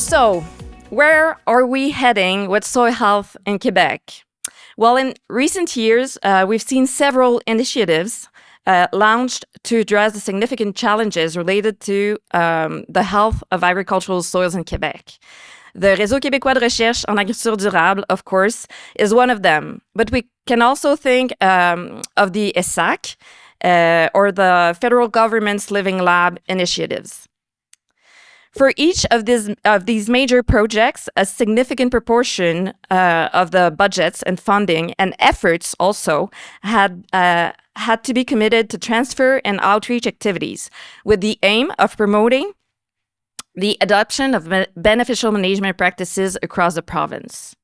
So, where are we heading with soil health in Quebec? Well, in recent years, we've seen several initiatives launched to address the significant challenges related to the health of agricultural soils in Quebec. The Réseau québécois de recherche en agriculture durable, of course, is one of them. But we can also think of the ESSAC or the federal government's Living Lab initiatives. For each of these major projects, a significant proportion of the budgets and funding and efforts also had to be committed to transfer and outreach activities with the aim of promoting the adoption of beneficial management practices across the province.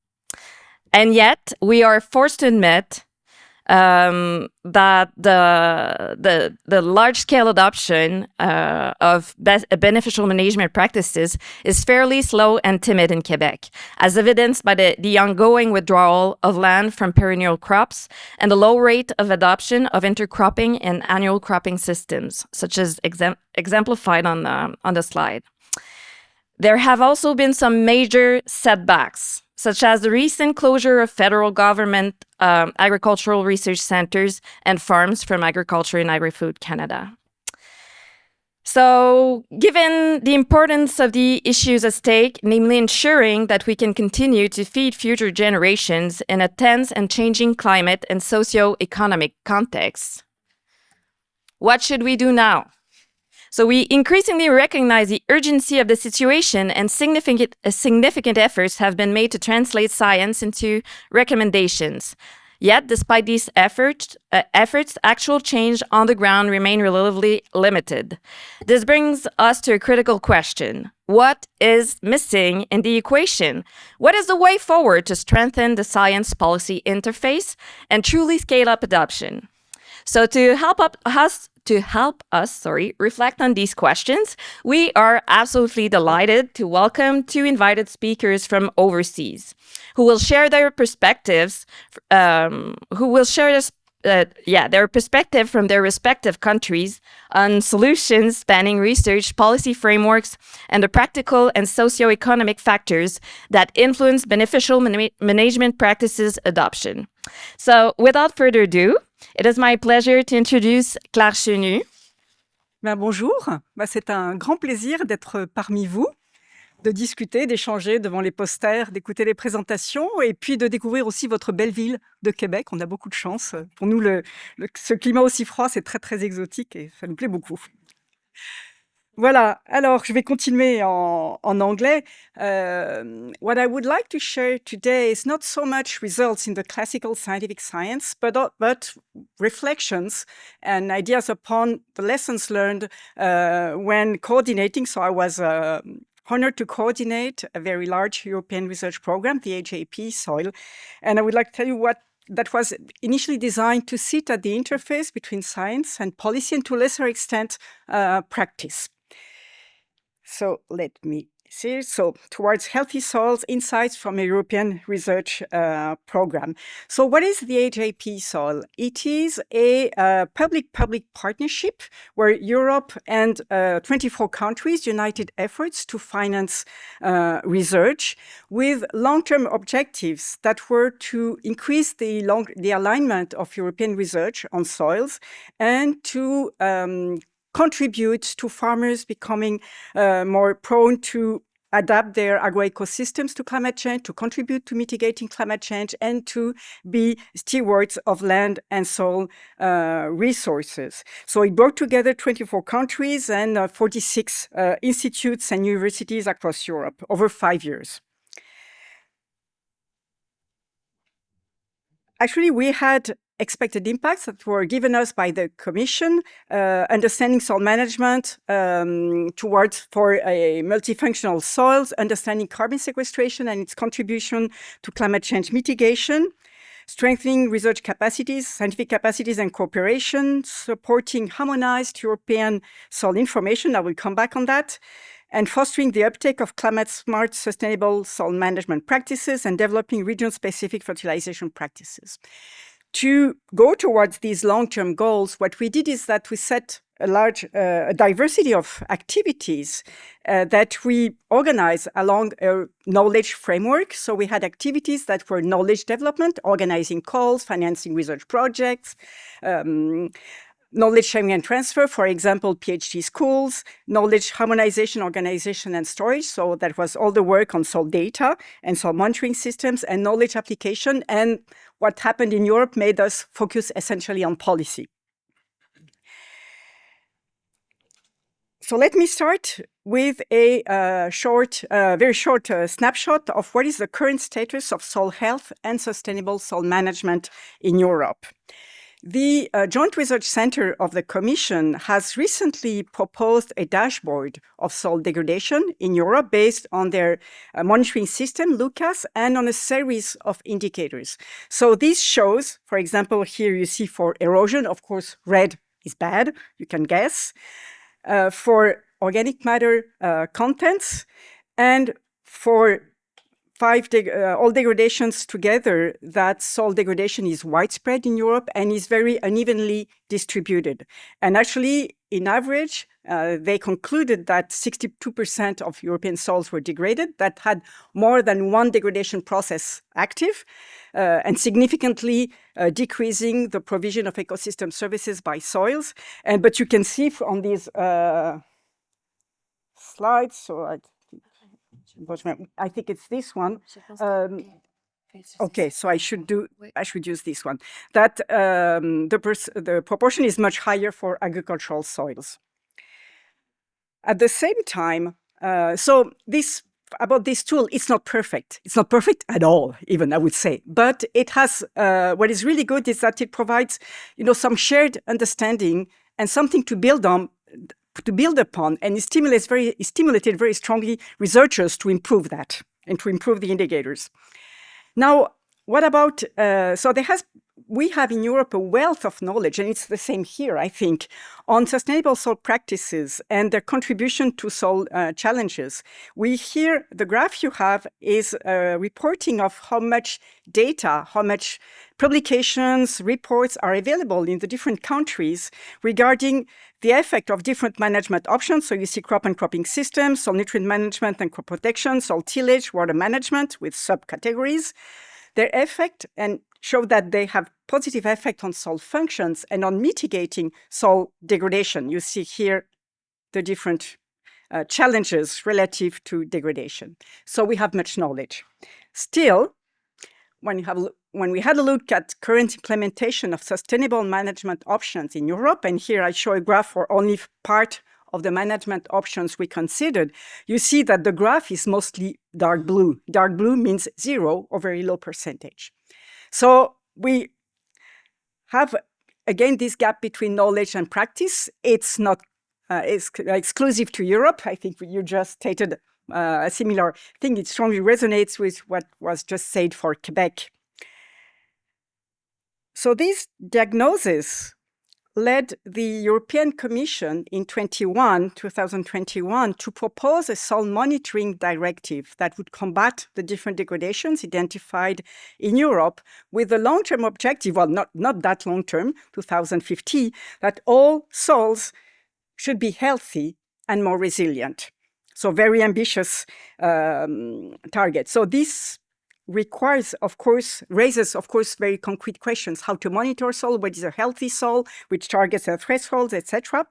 And yet, we are forced to admit that the large-scale adoption of beneficial management practices is fairly slow and timid in Quebec, as evidenced by the ongoing withdrawal of land from perennial crops and the low rate of adoption of intercropping and annual cropping systems, such as exemplified on the slide. There have also been some major setbacks, such as the recent closure of federal government agricultural research centers and farms from Agriculture and Agri-Food Canada. So, given the importance of the issues at stake, namely ensuring that we can continue to feed future generations in a tense and changing climate and socio-economic context, what should we do now? So we increasingly recognize the urgency of the situation, and significant efforts have been made to translate science into recommendations. Yet, despite these efforts, actual change on the ground remain relatively limited. This brings us to a critical question. What is missing in the equation? What is the way forward to strengthen the science policy interface and truly scale up adoption? So to help us reflect on these questions, we are absolutely delighted to welcome two invited speakers from overseas who will share their perspectives, their perspective from their respective countries on solutions spanning research, policy frameworks, and the practical and socio-economic factors that influence beneficial management practices adoption. So, without further ado, it is my pleasure to introduce Claire Chenu. Bonjour, c'est un grand plaisir d'être parmi vous, de discuter, d'échanger devant les posters, d'écouter les présentations et puis de découvrir aussi votre belle ville de Québec. On a beaucoup de chance. Pour nous, ce climat aussi froid, c'est très, très exotique et ça nous plaît beaucoup. Voilà, alors je vais continuer en anglais. What I would like to share today is not so much results in the classical scientific science, but reflections and ideas upon the lessons learned when coordinating. So I was honored to coordinate a very large European research program, the AJP Soil. And I would like to tell you what that was initially designed to sit at the interface between science and policy and to a lesser extent, practice. So let me see. So towards healthy soils, insights from a European research program. So what is the AJP Soil? It is a public-public partnership where Europe and 24 countries united efforts to finance research with long-term objectives that were to increase the alignment of European research on soils and to contribute to farmers becoming more prone to adapt their agroecosystems to climate change, to contribute to mitigating climate change, and to be stewards of land and soil resources. So it brought together 24 countries and 46 institutes and universities across Europe over 5 years. Actually, we had expected impacts that were given us by the Commission, understanding soil management for a multifunctional soils, understanding carbon sequestration and its contribution to climate change mitigation, strengthening research capacities, scientific capacities and cooperation, supporting harmonized European soil information, I will come back on that, and fostering the uptake of climate-smart, sustainable soil management practices and developing region-specific fertilization practices. To go towards these long-term goals, what we did is that we set a diversity of activities that we organize along a knowledge framework. So we had activities that were knowledge development, organizing calls, financing research projects, knowledge sharing and transfer, for example, PhD schools, knowledge harmonization, organization, and storage. So that was all the work on SOL data and SOL monitoring systems and knowledge application. And what happened in Europe made us focus essentially on policy. So let me start with a very short snapshot of what is the current status of soil health and sustainable soil management in Europe. The Joint Research Center of the Commission has recently proposed a dashboard of soil degradation in Europe based on their monitoring system, Lucas, and on a series of indicators. So this shows, for example, here you see for erosion, of course, red is bad, you can guess. For organic matter contents, and for all degradations together, that soil degradation is widespread in Europe and is very unevenly distributed. And actually, in average, they concluded that 62% of European soils were degraded, that had more than one degradation process active, and significantly decreasing the provision of ecosystem services by soils. But you can see on these slides, so I think it's this one. Okay, so I should use this one. That the proportion is much higher for agricultural soils. At the same time, about this tool, it's not perfect. It's not perfect at all, even, I would say. But it has, what is really good is that it provides, some shared understanding and something to build upon, and it stimulated very strongly researchers to improve that and to improve the indicators. Now, what about, we have in Europe a wealth of knowledge, and it's the same here, I think, on sustainable soil practices and their contribution to soil challenges. The graph you have is reporting of how much data, how much publications, reports are available in the different countries regarding the effect of different management options. So you see crop and cropping systems, soil nutrient management and crop protection, soil tillage, water management with subcategories. Their effect and show that they have positive effect on soil functions and on mitigating soil degradation. You see here the different challenges relative to degradation. So we have much knowledge. Still, when we had a look at current implementation of sustainable management options in Europe, and here I show a graph for only part of the management options we considered, you see that the graph is mostly dark blue. Dark blue means 0 or very low percentage. So we have, again, this gap between knowledge and practice. It's not exclusive to Europe. I think you just stated a similar thing. It strongly resonates with what was just said for Quebec. So this diagnosis led the European Commission in 2021 to propose a soil monitoring directive that would combat the different degradations identified in Europe with the long-term objective, well, not that long-term, 2050, that all soils should be healthy and more resilient. So very ambitious target. So this raises, of course, very concrete questions: how to monitor soil, what is a healthy soil, which targets and thresholds, etc.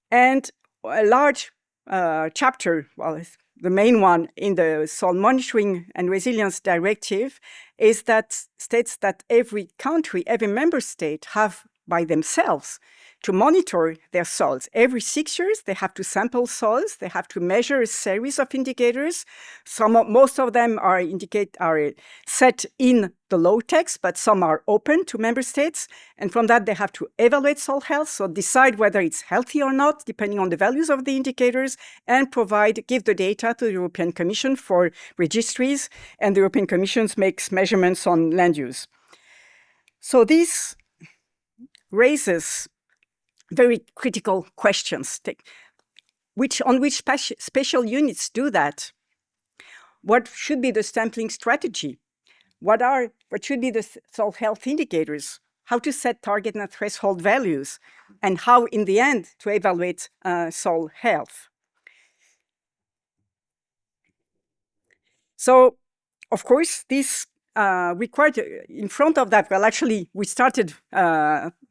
And a large chapter, well, the main one in the Soil Monitoring and Resilience Directive, states that every country, every member state have by themselves to monitor their soils. Every 6 years, they have to sample soils. They have to measure a series of indicators. Most of them are set in the law text, but some are open to member states. And from that, they have to evaluate soil health, so decide whether it's healthy or not, depending on the values of the indicators, and give the data to the European Commission for registries. And the European Commission makes measurements on land use. So this raises very critical questions. On which special units do that? What should be the sampling strategy? What should be the soil health indicators? how to set target and threshold values, and how, in the end, to evaluate soil health. So, of course, this required, in front of that, well, actually, we started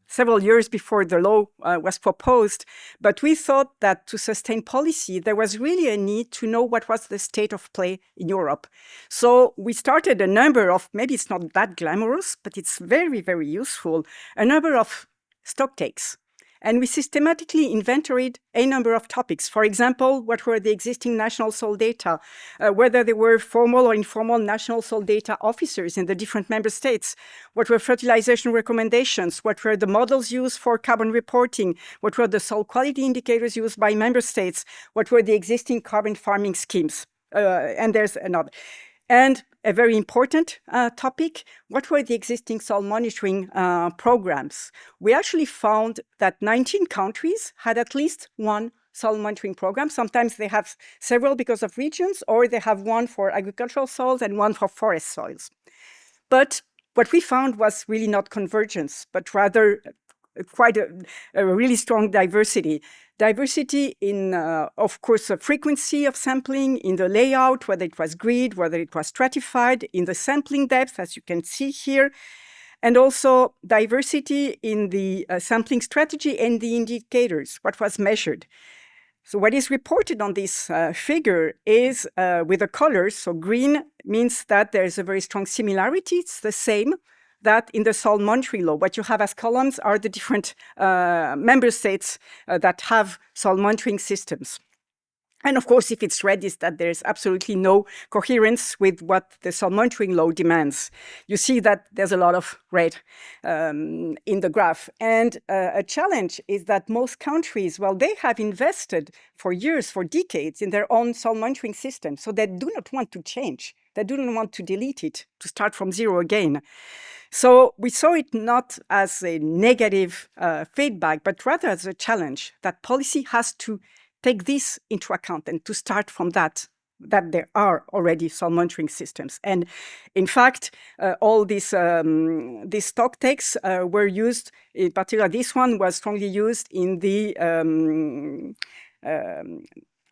several years before the law was proposed, but we thought that to sustain policy, there was really a need to know what was the state of play in Europe. So we started a number of, maybe it's not that glamorous, but it's very, very useful, a number of stock takes. And we systematically inventoried a number of topics. For example, what were the existing national soil data, whether there were formal or informal national soil data officers in the different member states, what were fertilization recommendations, what were the models used for carbon reporting, what were the soil quality indicators used by member states, what were the existing carbon farming schemes. And there's another. And a very important topic, what were the existing soil monitoring programs? We actually found that 19 countries had at least one soil monitoring program. Sometimes they have several because of regions, or they have one for agricultural soils and one for forest soils. But what we found was really not convergence, but rather quite a really strong diversity. Diversity in, of course, the frequency of sampling, in the layout, whether it was grid, whether it was stratified, in the sampling depth, as you can see here, and also diversity in the sampling strategy and the indicators, what was measured. So what is reported on this figure is with the colors. So green means that there is a very strong similarity. It's the same that in the soil monitoring law. What you have as columns are the different member states that have soil monitoring systems. And of course, if it's red, is that there's absolutely no coherence with what the soil monitoring law demands. You see that there's a lot of red in the graph. And a challenge is that most countries, well, they have invested for years, for decades, in their own soil monitoring system. So they do not want to change. They do not want to delete it, to start from zero again. So we saw it not as a negative feedback, but rather as a challenge that policy has to take this into account and to start from that there are already soil monitoring systems. And in fact, all these stock takes were used, in particular, this one was strongly used in the,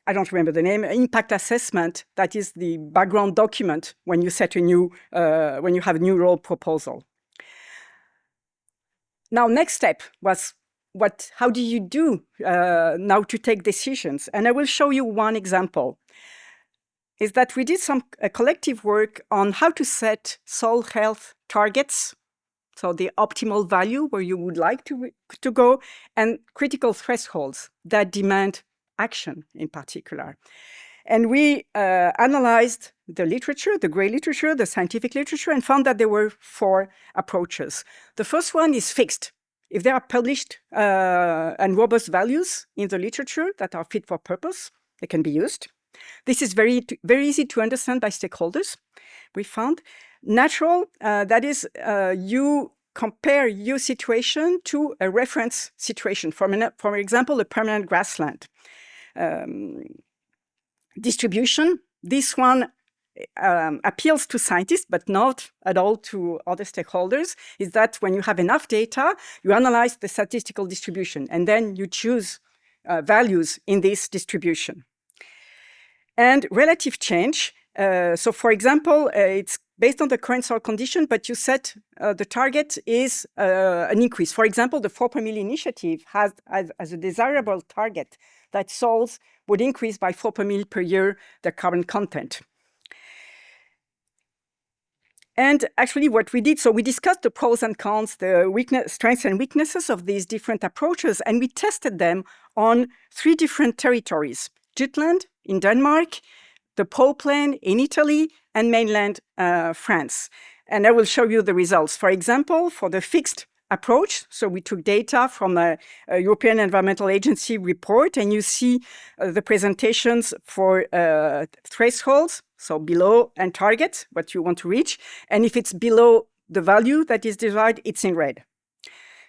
I don't remember the name, impact assessment. That is the background document when you set a new, when you have a new role proposal. Now, next step was how do you do now to take decisions? And I will show you one example. Is that we did some collective work on how to set soil health targets, so the optimal value where you would like to go, and critical thresholds that demand action in particular. And we analyzed the literature, the gray literature, the scientific literature, and found that there were 4 approaches. The first one is fixed. If there are published and robust values in the literature that are fit for purpose, they can be used. This is very easy to understand by stakeholders. We found natural, that is, you compare your situation to a reference situation. For example, a permanent grassland. Distribution, this one appeals to scientists, but not at all to other stakeholders, is that when you have enough data, you analyze the statistical distribution, and then you choose values in this distribution. And relative change, so for example, it's based on the current soil condition, but you set the target is an increase. For example, the 4 per mil initiative has as a desirable target that soils would increase by 4 per mil per year their carbon content. And actually what we did, so we discussed the pros and cons, the strengths and weaknesses of these different approaches, and we tested them on 3 different territories: Jutland in Denmark, the Po Plain in Italy, and mainland France. And I will show you the results. For example, for the fixed approach, so we took data from a European Environmental Agency report, and you see the presentations for thresholds, so below and target, what you want to reach. And if it's below the value that is desired, it's in red.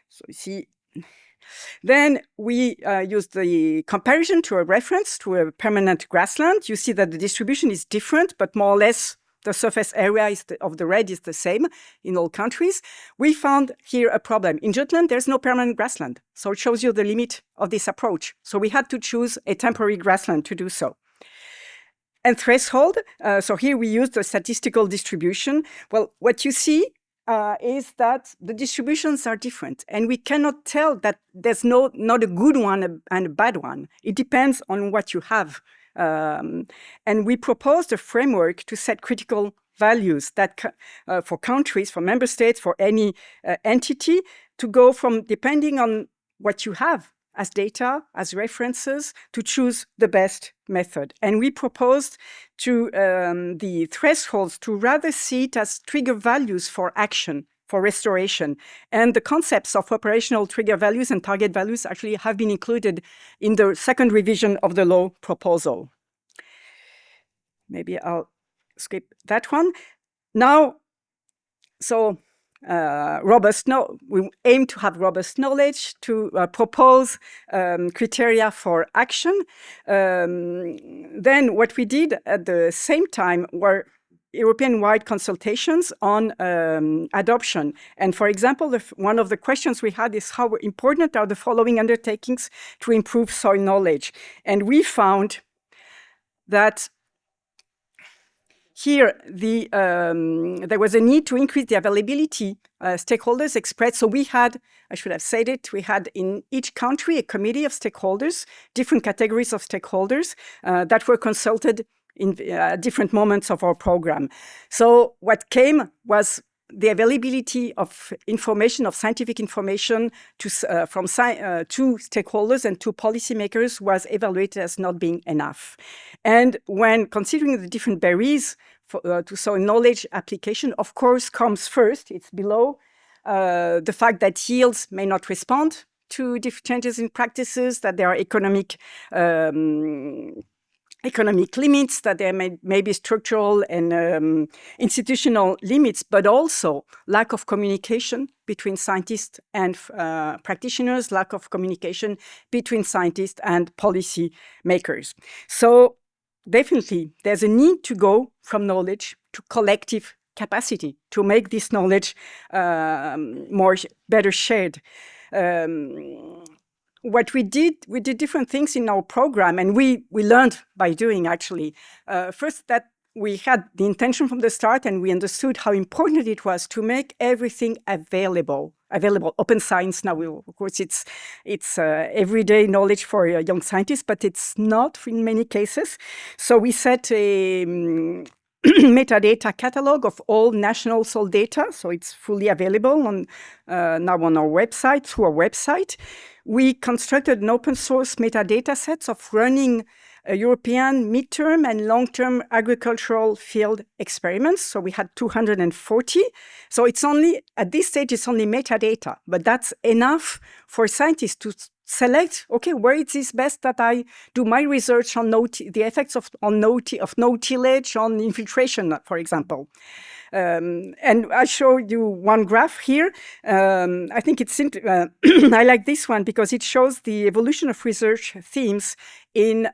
So you see. Then we use the comparison to a reference to a permanent grassland. You see that the distribution is different, but more or less the surface area of the red is the same in all countries. We found here a problem. In Jutland, there's no permanent grassland. So it shows you the limit of this approach. So we had to choose a temporary grassland to do so. And threshold, so here we use the statistical distribution. Well, what you see is that the distributions are different. And we cannot tell that there's not a good one and a bad one. It depends on what you have. And we proposed a framework to set critical values that for countries, for member states, for any entity, to go from depending on what you have as data, as references, to choose the best method. And we proposed to the thresholds to rather see it as trigger values for action, for restoration. And the concepts of operational trigger values and target values actually have been included in the second revision of the law proposal. Maybe I'll skip that one. Now, so we aim to have robust knowledge, to propose criteria for action. Then what we did at the same time were European-wide consultations on adoption. And for example, one of the questions we had is how important are the following undertakings to improve soil knowledge? And we found that here, there was a need to increase the availability stakeholders expressed. So we had, I should have said it, we had in each country a committee of stakeholders, different categories of stakeholders that were consulted in different moments of our program. So what came was the availability of information, of scientific information to stakeholders and to policymakers was evaluated as not being enough. And when considering the different barriers to soil knowledge application, of course, comes first, it's below, the fact that yields may not respond to different changes in practices, that there are economic limits, that there may be structural and institutional limits, but also lack of communication between scientists and practitioners, lack of communication between scientists and policy makers. So definitely, there's a need to go from knowledge to collective capacity to make this knowledge better shared. What we did different things in our program, and we learned by doing, actually. First, that we had the intention from the start, and we understood how important it was to make everything available. Open science now, of course, it's everyday knowledge for young scientists, but it's not in many cases. So we set a metadata catalog of all national soil data, so it's fully available now on our website, through our website. We constructed an open source metadata sets of running European midterm and long-term agricultural field experiments. So we had 240. So it's only, at this stage, it's only metadata, but that's enough for scientists to select, okay, where it is best that I do my research on the effects of no tillage on infiltration, for example. And I show you one graph here. I think it's I like this one because it shows the evolution of research themes in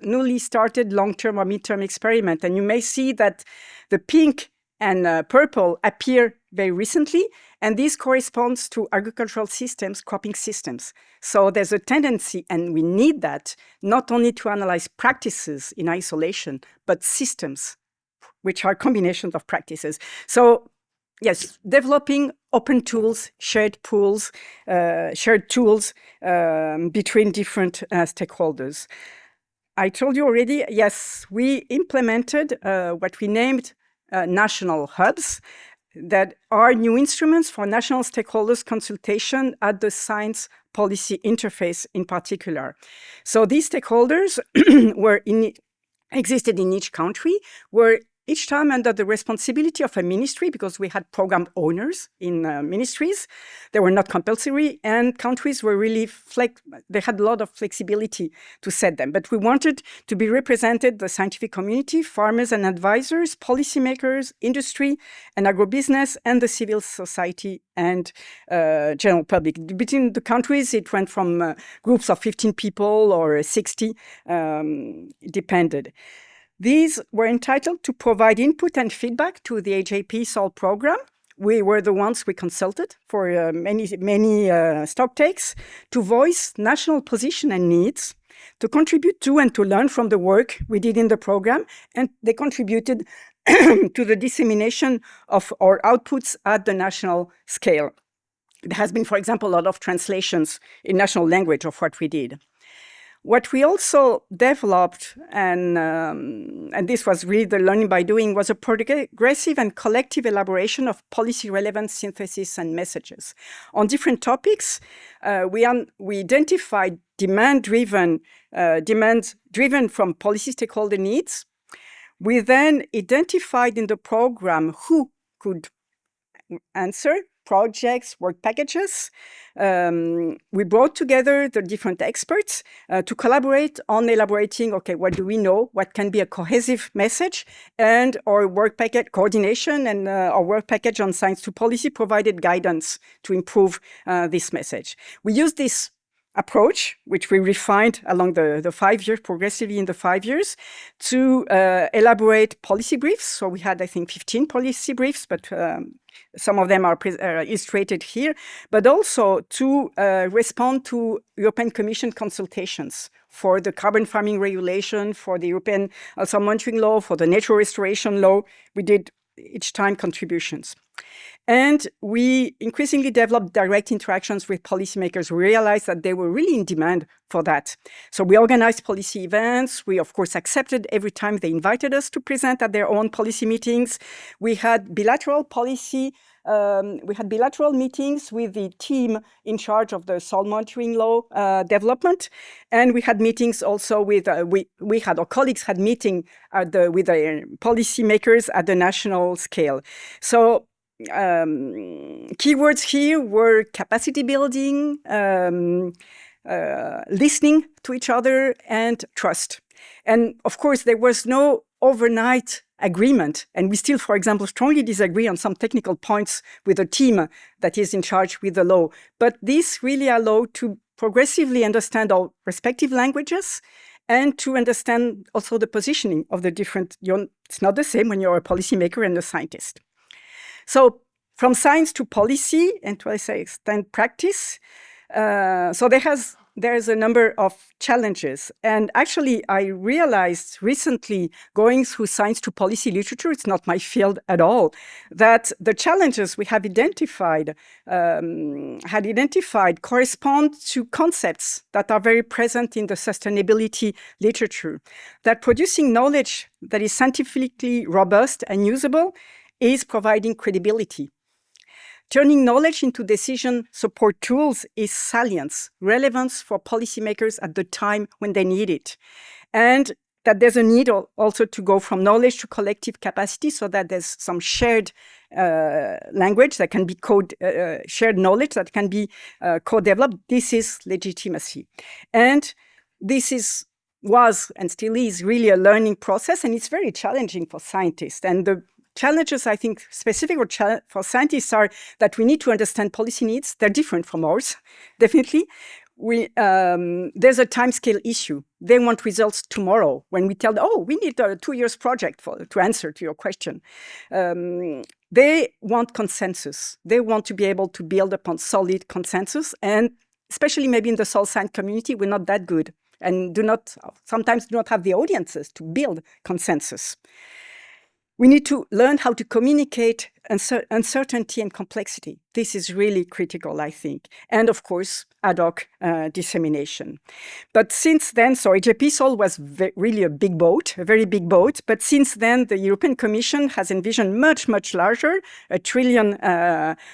newly started long-term or midterm experiment. And you may see that the pink and purple appear very recently, and this corresponds to agricultural systems, cropping systems. So there's a tendency, and we need that, not only to analyze practices in isolation, but systems, which are combinations of practices. So yes, developing open tools, shared tools between different stakeholders. I told you already, yes, we implemented what we named national hubs that are new instruments for national stakeholders consultation at the science policy interface in particular. So these stakeholders existed in each country, were each time under the responsibility of a ministry, because we had program owners in ministries. They were not compulsory, and countries were really they had a lot of flexibility to set them. But we wanted to be represented the scientific community, farmers and advisors, policymakers, industry and agribusiness, and the civil society and general public. Between the countries, it went from groups of 15 people or 60, depended. These were entitled to provide input and feedback to the AJP SOL program. We were the ones we consulted for many stock takes, to voice national position and needs, to contribute to and to learn from the work we did in the program, and they contributed to the dissemination of our outputs at the national scale. There has been, for example, a lot of translations in national language of what we did. What we also developed, and this was really the learning by doing, was a progressive and collective elaboration of policy-relevant synthesis and messages. On different topics, we identified demands driven from policy stakeholder needs. We then identified in the program who could answer projects, work packages. We brought together the different experts to collaborate on elaborating, okay, what do we know? What can be a cohesive message? And our work package coordination and our work package on science to policy provided guidance to improve this message. We used this approach, which we refined along the 5 years, progressively in the 5 years, to elaborate policy briefs. So we had, I think, 15 policy briefs, but some of them are illustrated here, but also to respond to European Commission consultations for the carbon farming regulation, for the European soil monitoring law, for the natural restoration law. We did each time contributions. And we increasingly developed direct interactions with policymakers. We realized that they were really in demand for that. So we organized policy events. We, of course, accepted every time they invited us to present at their own policy meetings. We had bilateral meetings with the team in charge of the soil monitoring law development. And we had meetings also with, our colleagues had meetings with the policymakers at the national scale. So keywords here were capacity building, listening to each other, and trust. And of course, there was no overnight agreement. And we still, for example, strongly disagree on some technical points with the team that is in charge with the law. But this really allowed to progressively understand our respective languages and to understand also the positioning of the different, it's not the same when you're a policymaker and a scientist. So from science to policy, and to extend practice, so there's a number of challenges. And actually, I realized recently, going through science to policy literature, it's not my field at all, that the challenges we have identified, correspond to concepts that are very present in the sustainability literature, that producing knowledge that is scientifically robust and usable is providing credibility. Turning knowledge into decision support tools is salience, relevance for policymakers at the time when they need it. And that there's a need also to go from knowledge to collective capacity so that there's some shared language that can be shared knowledge that can be co-developed. This is legitimacy. And this was and still is really a learning process, and it's very challenging for scientists. And the challenges, I think, specific for scientists are that we need to understand policy needs. They're different from ours, definitely. There's a timescale issue. They want results tomorrow. When we tell them, we need a 2 years project to answer to your question. They want consensus. They want to be able to build upon solid consensus. And especially maybe in the soil science community, we're not that good and sometimes do not have the audiences to build consensus. We need to learn how to communicate uncertainty and complexity. This is really critical, I think. And of course, ad hoc dissemination. But since then, so AJP SOL was really a big boat, a very big boat. But since then, the European Commission has envisioned much, much larger, $1 trillion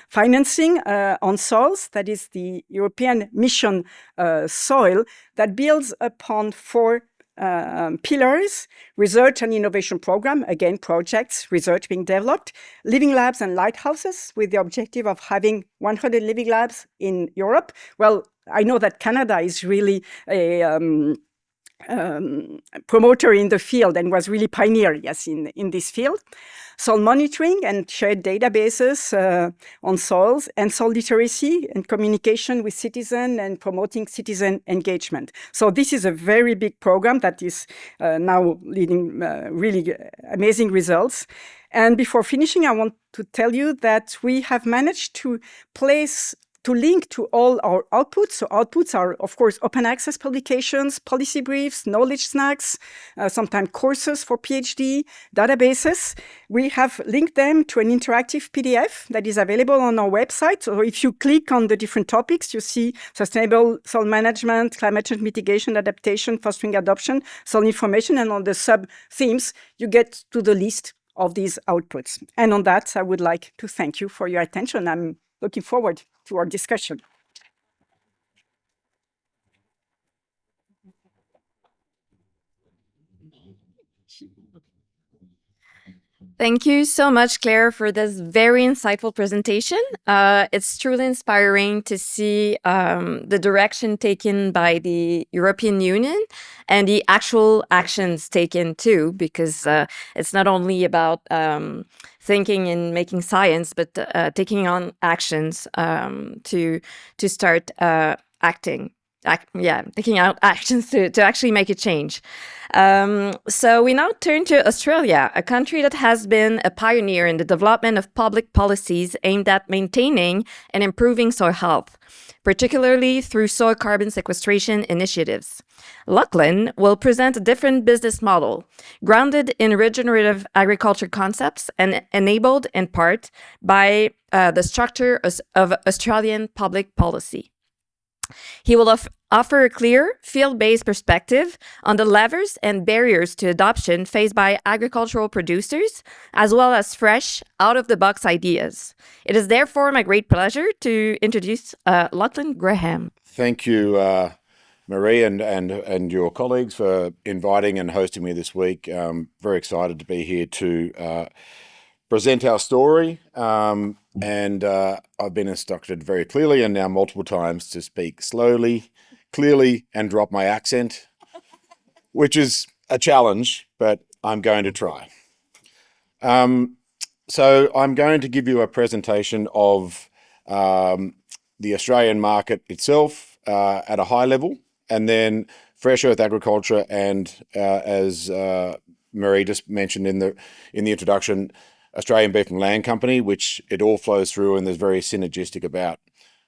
financing on soils. That is the European Mission Soil that builds upon 4 pillars: research and innovation program, again, projects, research being developed, living labs and lighthouses with the objective of having 100 living labs in Europe. Well, I know that Canada is really promoter in the field and was really pioneer, yes, in this field. Soil monitoring and shared databases on soils, and soil literacy and communication with citizens and promoting citizen engagement. So this is a very big program that is now leading really amazing results. And before finishing, I want to tell you that we have managed to link to all our outputs. So outputs are, of course, open access publications, policy briefs, knowledge snacks, sometimes courses for PhD, databases. We have linked them to an interactive PDF that is available on our website. So if you click on the different topics, you see sustainable soil management, climate change mitigation, adaptation, fostering adoption, soil information, and on the sub-themes, you get to the list of these outputs. And on that, I would like to thank you for your attention. I'm looking forward to our discussion. Thank you so much, Claire, for this very insightful presentation. It's truly inspiring to see the direction taken by the European Union and the actual actions taken too, because it's not only about thinking and making science, but taking on actions to start acting. Taking out actions to actually make a change. So we now turn to Australia, a country that has been a pioneer in the development of public policies aimed at maintaining and improving soil health, particularly through soil carbon sequestration initiatives. Lachlan will present a different business model, grounded in regenerative agriculture concepts and enabled in part by the structure of Australian public policy. He will offer a clear, field-based perspective on the levers and barriers to adoption faced by agricultural producers, as well as fresh, out-of-the-box ideas. It is therefore my great pleasure to introduce Lachlan Graham. Thank you, Marie, and your colleagues for inviting and hosting me this week. Very excited to be here to present our story. And I've been instructed very clearly and now multiple times to speak slowly, clearly, and drop my accent, which is a challenge, but I'm going to try. So I'm going to give you a presentation of the Australian market itself at a high level, and then fresh earth agriculture, and as Marie just mentioned in the introduction, Australian Beef and Land Company, which it all flows through and there's very synergistic about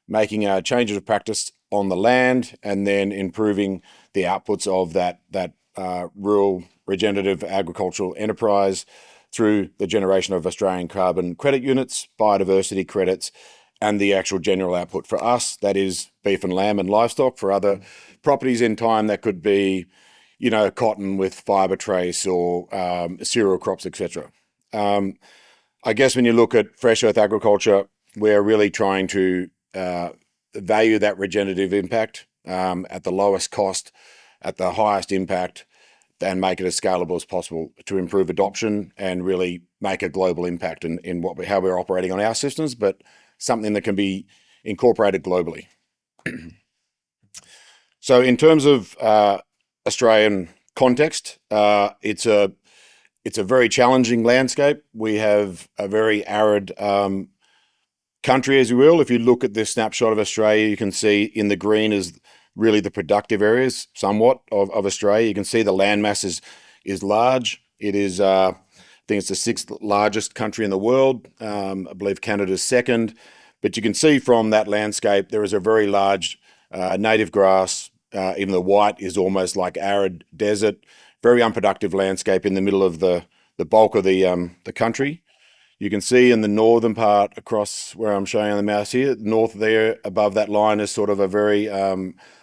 making changes of practice on the land and then improving the outputs of that rural regenerative agricultural enterprise through the generation of Australian carbon credit units, biodiversity credits, and the actual general output for us, that is beef and lamb and livestock. For other properties in time, that could be, cotton with fibre trace or cereal crops, etc. I guess when you look at fresh earth agriculture, we're really trying to value that regenerative impact at the lowest cost, at the highest impact, and make it as scalable as possible to improve adoption and really make a global impact in how we're operating on our systems, but something that can be incorporated globally. So in terms of Australian context, it's a very challenging landscape. We have a very arid country, as you will. If you look at this snapshot of Australia, you can see in the green is really the productive areas, somewhat, of Australia. You can see the landmass is large. It is, I think it's the 6th largest country in the world. I believe Canada's 2nd. But you can see from that landscape, there is a very large native grass. Even the white is almost like arid desert. Very unproductive landscape in the middle of the bulk of the country. You can see in the northern part across where I'm showing on the mouse here, north there above that line is sort of a very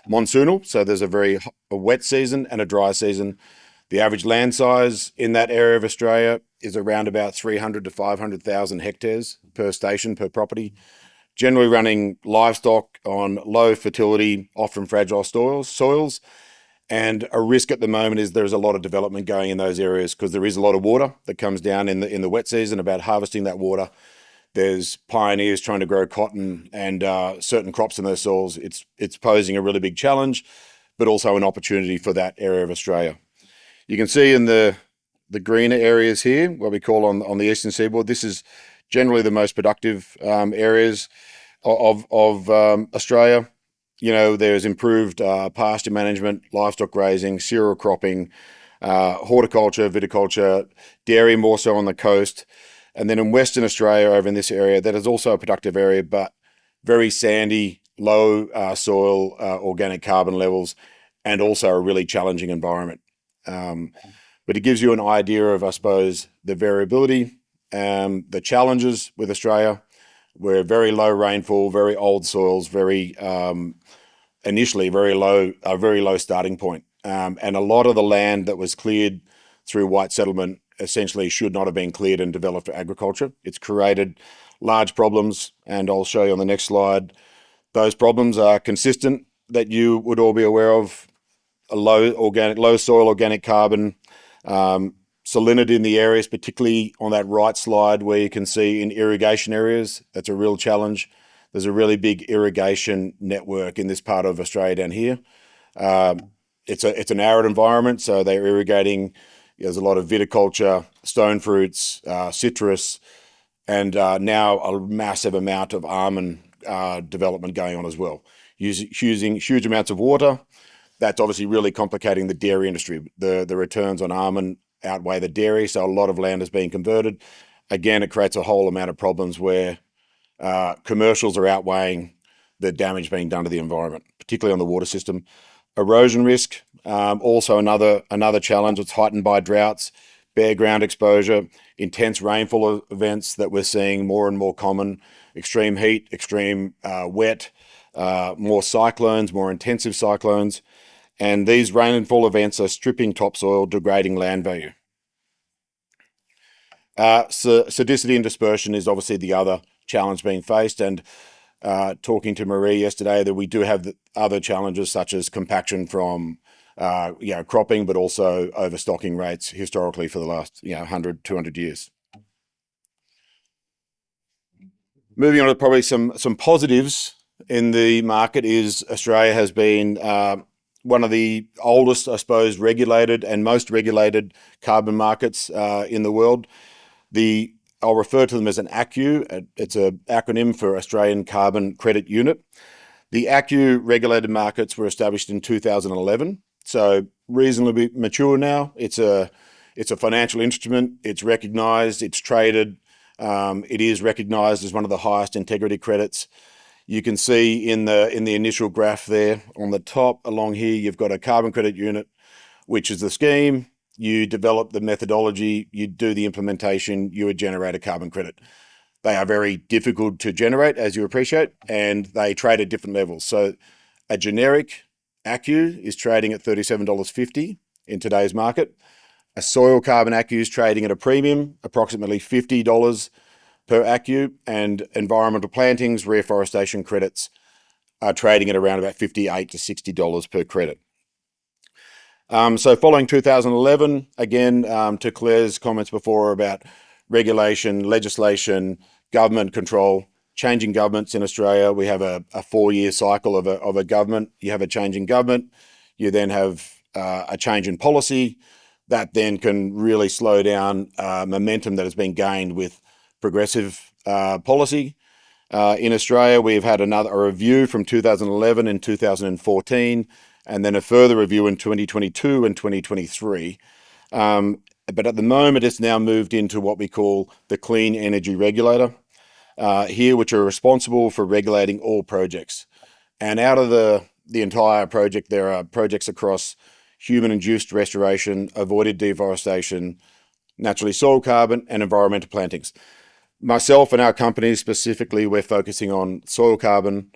monsoonal. So there's a wet season and a dry season. The average land size in that area of Australia is around about 300 to 500,000 hectares per station, per property. Generally running livestock on low fertility, often fragile soils. And a risk at the moment is there's a lot of development going in those areas because there is a lot of water that comes down in the wet season about harvesting that water. There's pioneers trying to grow cotton and certain crops in those soils. It's posing a really big challenge, but also an opportunity for that area of Australia. You can see in the greener areas here, what we call on the eastern seaboard, this is generally the most productive areas of Australia. You know, there's improved pasture management, livestock grazing, cereal cropping, horticulture, viticulture, dairy more so on the coast. And then in Western Australia, over in this area, that is also a productive area, but very sandy, low soil organic carbon levels, and also a really challenging environment. But it gives you an idea of, I suppose, the variability, the challenges with Australia. We're very low rainfall, very old soils, initially very low starting point. And a lot of the land that was cleared through white settlement essentially should not have been cleared and developed for agriculture. It's created large problems, and I'll show you on the next slide. Those problems are consistent, that you would all be aware of: a low soil organic carbon, salinity in the areas, particularly on that right slide where you can see in irrigation areas. That's a real challenge. There's a really big irrigation network in this part of Australia down here. It's an arid environment, so they're irrigating. There's a lot of viticulture, stone fruits, citrus, and now a massive amount of almond development going on as well, using huge amounts of water. That's obviously really complicating the dairy industry. The returns on almond outweigh the dairy, so a lot of land is being converted. Again, it creates a whole amount of problems where commercials are outweighing the damage being done to the environment, particularly on the water system. Erosion risk, also another challenge. It's heightened by droughts, bare ground exposure, intense rainfall events that we're seeing more and more common, extreme heat, extreme wet, more cyclones, more intensive cyclones. And these rainfall events are stripping topsoil, degrading land value. Sedicity and dispersion is obviously the other challenge being faced. And talking to Marie yesterday, that we do have other challenges such as compaction from cropping, but also overstocking rates historically for the last 100, 200 years. Moving on to probably some positives in the market is Australia has been one of the oldest, I suppose, regulated and most regulated carbon markets in the world. I'll refer to them as an ACCU. It's an acronym for Australian Carbon Credit Unit. The ACCU regulated markets were established in 2011, so reasonably mature now. It's a financial instrument. It's recognised. It's traded. It is recognised as one of the highest integrity credits. You can see in the initial graph there on the top along here, you've got a carbon credit unit, which is the scheme. You develop the methodology, you do the implementation, you would generate a carbon credit. They are very difficult to generate, as you appreciate, and they trade at different levels. So a generic ACCU is trading at $37.50 in today's market. A soil carbon ACCU is trading at a premium, approximately $50 per ACCU, and environmental plantings, reforestation credits are trading at around about $58 to $60 per credit. So following 2011, again, to Claire's comments before about regulation, legislation, government control, changing governments in Australia, we have a 4-year cycle of a government. You have a change in government, you then have a change in policy that then can really slow down momentum that has been gained with progressive policy. In Australia, we've had a review from 2011 and 2014, and then a further review in 2022 and 2023. But at the moment, it's now moved into what we call the Clean Energy Regulator here, which are responsible for regulating all projects. And out of the entire project, there are projects across human-induced restoration, avoided deforestation, naturally soil carbon, and environmental plantings. Myself and our company specifically, we're focusing on soil carbon,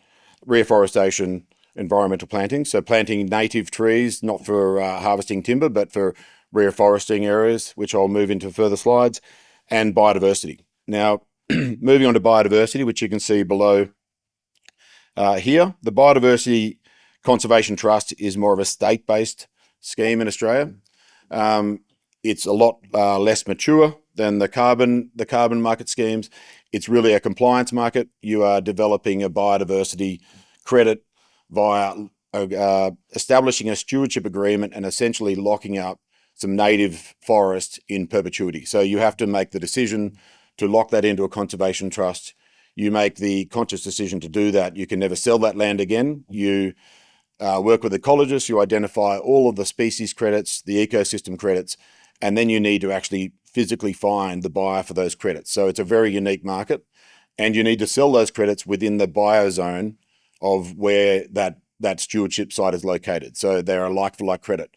reforestation, environmental planting. So planting native trees, not for harvesting timber, but for reforesting areas, which I'll move into further slides, and biodiversity. Now, moving on to biodiversity, which you can see below here, the Biodiversity Conservation Trust is more of a state-based scheme in Australia. It's a lot less mature than the carbon market schemes. It's really a compliance market. You are developing a biodiversity credit via establishing a stewardship agreement and essentially locking up some native forest in perpetuity. So you have to make the decision to lock that into a conservation trust. You make the conscious decision to do that. You can never sell that land again. You work with ecologists, you identify all of the species credits, the ecosystem credits, and then you need to actually physically find the buyer for those credits. So it's a very unique market, and you need to sell those credits within the biozone of where that stewardship site is located. So they're a like-for-like credit.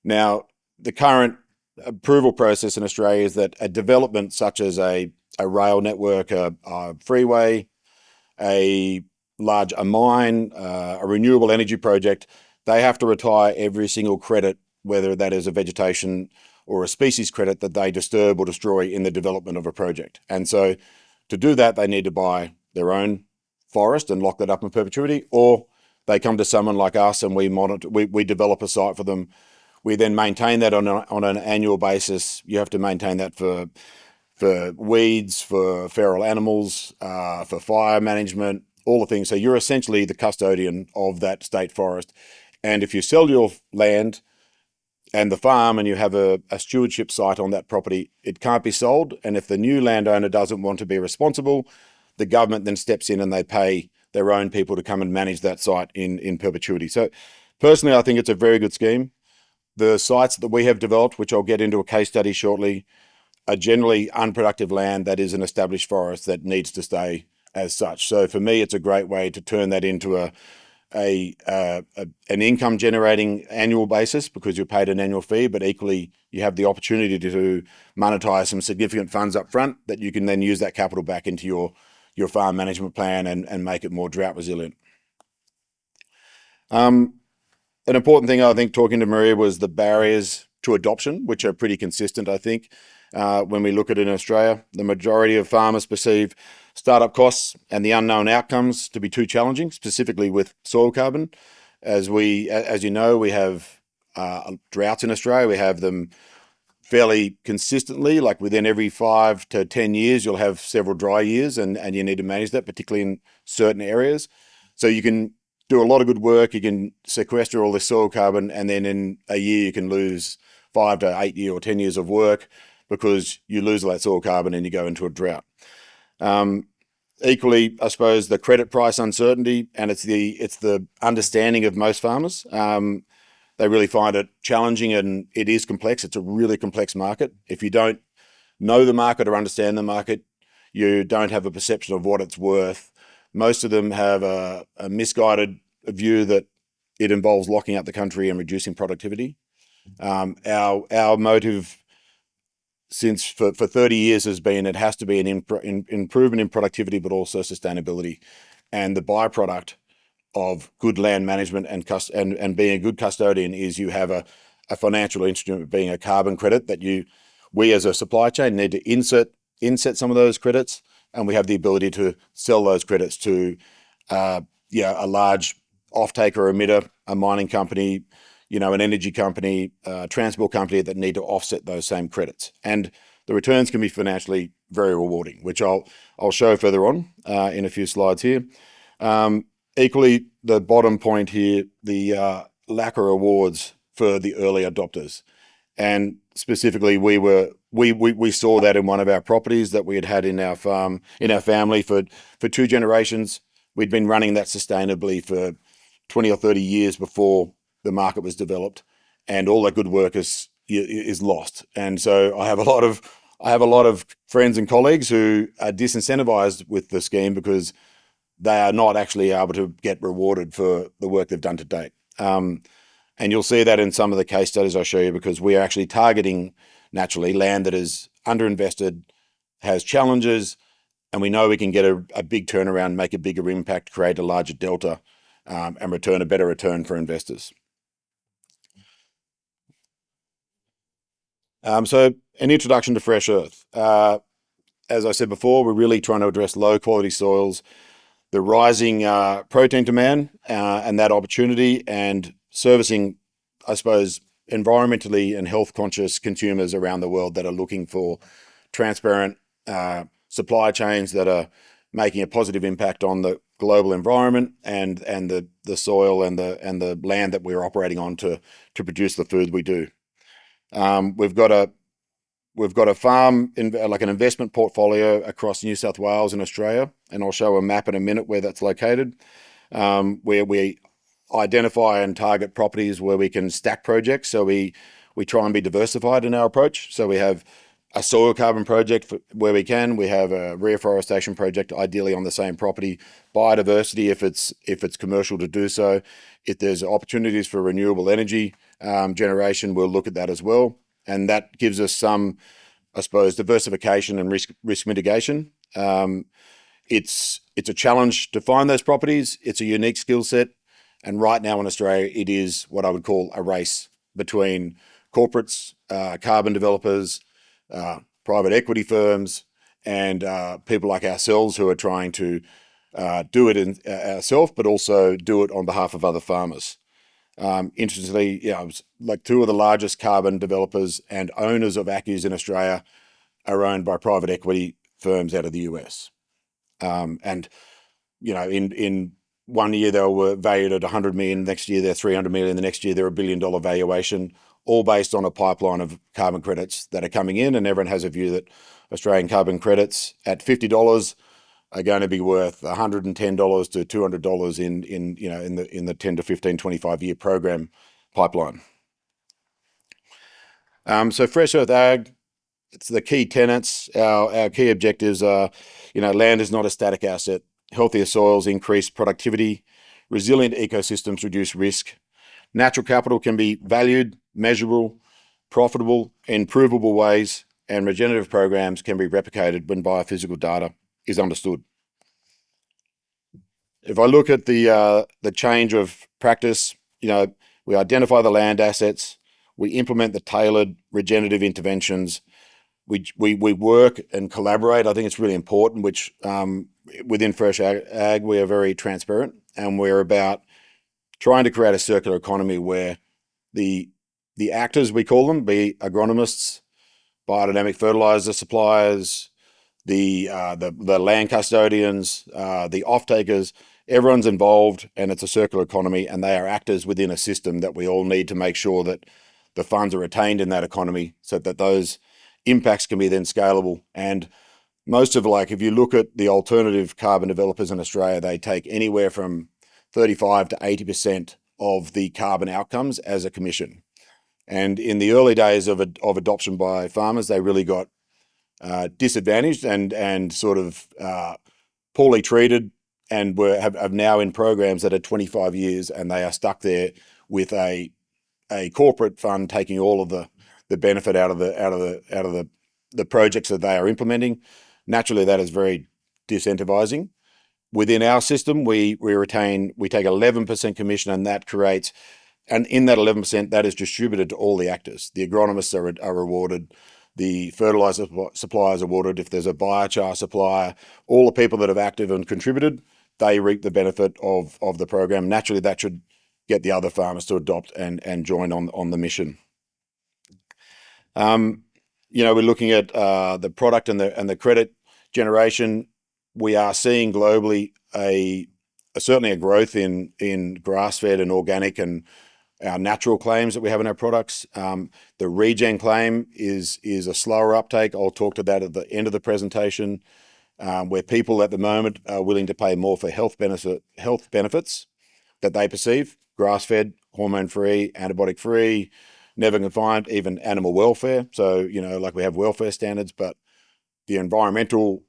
Now, the current approval process in Australia is that a development such as a rail network, a freeway, a mine, a renewable energy project, they have to retire every single credit, whether that is a vegetation or a species credit that they disturb or destroy in the development of a project. And so to do that, they need to buy their own forest and lock that up in perpetuity, or they come to someone like us and we develop a site for them. We then maintain that on an annual basis. You have to maintain that for weeds, for feral animals, for fire management, all the things. So you're essentially the custodian of that state forest. And if you sell your land and the farm and you have a stewardship site on that property, it can't be sold. And if the new landowner doesn't want to be responsible, the government then steps in and they pay their own people to come and manage that site in perpetuity. So personally, I think it's a very good scheme. The sites that we have developed, which I'll get into a case study shortly, are generally unproductive land that is an established forest that needs to stay as such. So for me, it's a great way to turn that into an income generating annual basis, because you're paid an annual fee, but equally you have the opportunity to monetize some significant funds up front that you can then use that capital back into your farm management plan and make it more drought resilient. An important thing, I think, talking to Maria, was the barriers to adoption, which are pretty consistent, I think. When we look at it in Australia, the majority of farmers perceive startup costs and the unknown outcomes to be too challenging, specifically with soil carbon. As you know, we have droughts in Australia. We have them fairly consistently, like within every 5 to 10 years, you'll have several dry years, and you need to manage that, particularly in certain areas. So you can do a lot of good work, you can sequester all this soil carbon, and then in a year you can lose 5 to 8 years or 10 years of work because you lose all that soil carbon and you go into a drought. Equally, I suppose the credit price uncertainty, and it's the understanding of most farmers. They really find it challenging, and it is complex. It's a really complex market. If you don't know the market or understand the market, you don't have a perception of what it's worth. Most of them have a misguided view that it involves locking up the country and reducing productivity. Our motive for 30 years has been it has to be an improvement in productivity, but also sustainability. And the byproduct of good land management and being a good custodian is you have a financial instrument, being a carbon credit, that we as a supply chain need to inset some of those credits, and we have the ability to sell those credits to a large off-taker or emitter, a mining company, an energy company, a transport company that need to offset those same credits. And the returns can be financially very rewarding, which I'll show further on in a few slides here. Equally, the bottom point here, the lack of rewards for the early adopters. And specifically, we saw that in one of our properties that we had in our farm, in our family for 2 generations. We'd been running that sustainably for 20 or 30 years before the market was developed, and all that good work is lost. And so I have a lot of friends and colleagues who are disincentivized with the scheme because they are not actually able to get rewarded for the work they've done to date. And you'll see that in some of the case studies I show you, because we are actually targeting naturally land that is underinvested, has challenges, and we know we can get a big turnaround, make a bigger impact, create a larger delta, and return a better return for investors. So an introduction to Fresh Earth. As I said before, we're really trying to address low quality soils, the rising protein demand and that opportunity, and servicing, I suppose, environmentally and health conscious consumers around the world that are looking for transparent supply chains that are making a positive impact on global environment and the soil and the land that we're operating on to produce the food we do. We've got a farm like an investment portfolio across New South Wales and Australia, and I'll show a map in a minute where that's located, where we identify and target properties where we can stack projects. So we try and be diversified in our approach. So we have a soil carbon project where we can. We have a reforestation project, ideally on the same property. Biodiversity, if it's commercial to do so. If there's opportunities for renewable energy generation, we'll look at that as well. And that gives us some, I suppose, diversification and risk mitigation. It's a challenge to find those properties. It's a unique skill set. And right now in Australia, it is what I would call a race between corporates, carbon developers, private equity firms, and people like ourselves who are trying to do it ourselves, but also do it on behalf of other farmers. Interestingly, like two of the largest carbon developers and owners of ACCUs in Australia are owned by private equity firms out of the US. And in 1 year they were valued at 100 million. Next year they're 300 million. The next year they're $1 billion valuation, all based on a pipeline of carbon credits that are coming in. And everyone has a view that Australian carbon credits at $50 are going to be worth $110 to $200 in the 10 to 15, 25 year program pipeline. So Fresh Earth Ag, it's the key tenets. Our key objectives are, land is not a static asset. Healthier soils increase productivity. Resilient ecosystems reduce risk. Natural capital can be valued, measurable, profitable, in provable ways, and regenerative programs can be replicated when biophysical data is understood. If I look at the change of practice, we identify the land assets, we implement the tailored regenerative interventions, we work and collaborate. I think it's really important, which within Fresh Ag, we are very transparent, and we're about trying to create a circular economy where the actors, we call them, be agronomists, biodynamic fertilizer suppliers, the land custodians, the off-takers, everyone's involved, and it's a circular economy, and they are actors within a system that we all need to make sure that the funds are retained in that economy so that those impacts can be then scalable. And most of, if you look at the alternative carbon developers in Australia, they take anywhere from 35 to 80% of the carbon outcomes as a commission. And in the early days of adoption by farmers, they really got disadvantaged and sort of poorly treated, and have now in programs that are 25 years, and they are stuck there with a corporate fund taking all of the benefit out of the projects that they are implementing. Naturally, that is very disincentivizing. Within our system, we take 11% commission, and that creates, and in that 11%, that is distributed to all the actors. The agronomists are rewarded, the fertilizer suppliers are awarded. If there's a biochar supplier, all the people that have active and contributed, they reap the benefit of the program. Naturally, that should get the other farmers to adopt and join on the mission. We're looking at the product and the credit generation. We are seeing globally certainly a growth in grass-fed and organic and our natural claims that we have in our products. The regen claim is a slower uptake. I'll talk to that at the end of the presentation, where people at the moment are willing to pay more for health benefits that they perceive: grass-fed, hormone-free, antibiotic-free, never confined, even animal welfare. So, we have welfare standards, but the environmental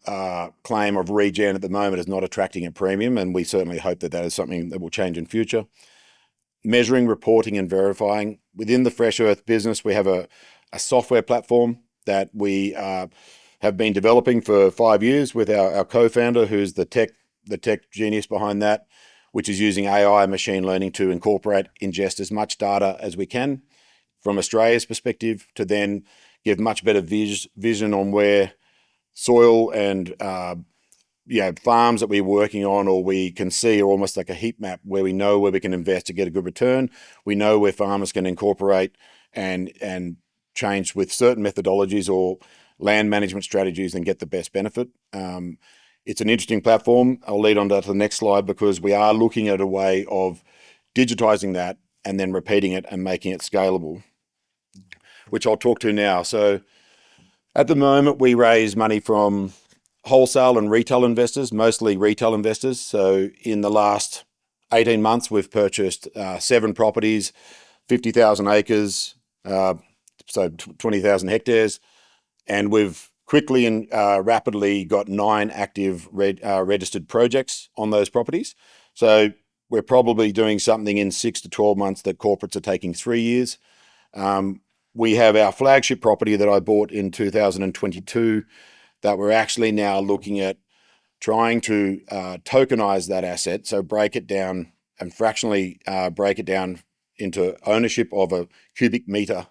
claim of regen at the moment is not attracting a premium, and we certainly hope that is something that will change in future. Measuring, reporting, and verifying. Within the Fresh Earth business, we have a software platform that we have been developing for 5 years with our co-founder, who's the tech genius behind that, which is using AI and machine learning to ingest as much data as we can from Australia's perspective, to then give much better vision on where soil and farms that we're working on, or we can see, are almost like a heat map where we know where we can invest to get a good return. We know where farmers can incorporate and change with certain methodologies or land management strategies and get the best benefit. It's an interesting platform. I'll lead on to the next slide because we are looking at a way of digitizing that and then repeating it and making it scalable, which I'll talk to now. So at the moment, we raise money from wholesale and retail investors, mostly retail investors. So in the last 18 months, we've purchased 7 properties, 50,000 acres, so 20,000 hectares, and we've quickly and rapidly got 9 active registered projects on those properties. So we're probably doing something in 6 to 12 months that corporates are taking 3 years. We have our flagship property that I bought in 2022 that we're actually now looking at trying to tokenize that asset, so break it down and fractionally break it down into ownership of a cubic meter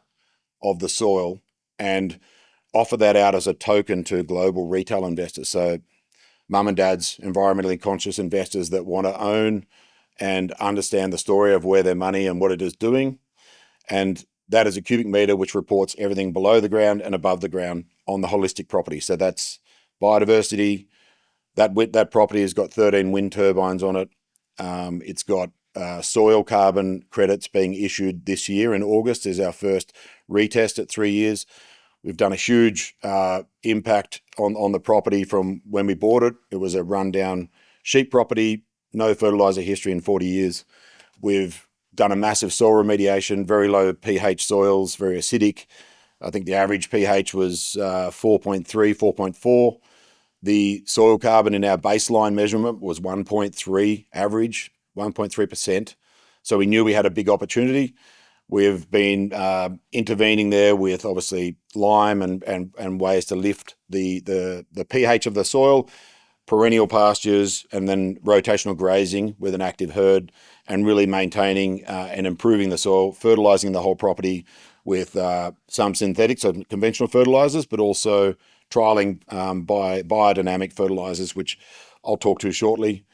of the soil and offer that out as a token to global retail investors. So mum and dad's environmentally conscious investors that want to own and understand the story of where their money and what it is doing. And that is a cubic meter which reports everything below the ground and above the ground on the holistic property. So that's biodiversity. That property has got 13 wind turbines on it. It's got soil carbon credits being issued this year in August is our first retest at 3 years. We've done a huge impact on the property from when we bought it. It was a rundown sheep property, no fertilizer history in 40 years. We've done a massive soil remediation, very low pH soils, very acidic. I think the average pH was 4.3, 4.4. The soil carbon in our baseline measurement was 1.3 average, 1.3%. So we knew we had a big opportunity. We've been intervening there with obviously lime and ways to lift the pH of the soil, perennial pastures, and then rotational grazing with an active herd, and really maintaining and improving the soil, fertilizing the whole property with some synthetics, so conventional fertilizers, but also trialing biodynamic fertilizers, which I'll talk to shortly.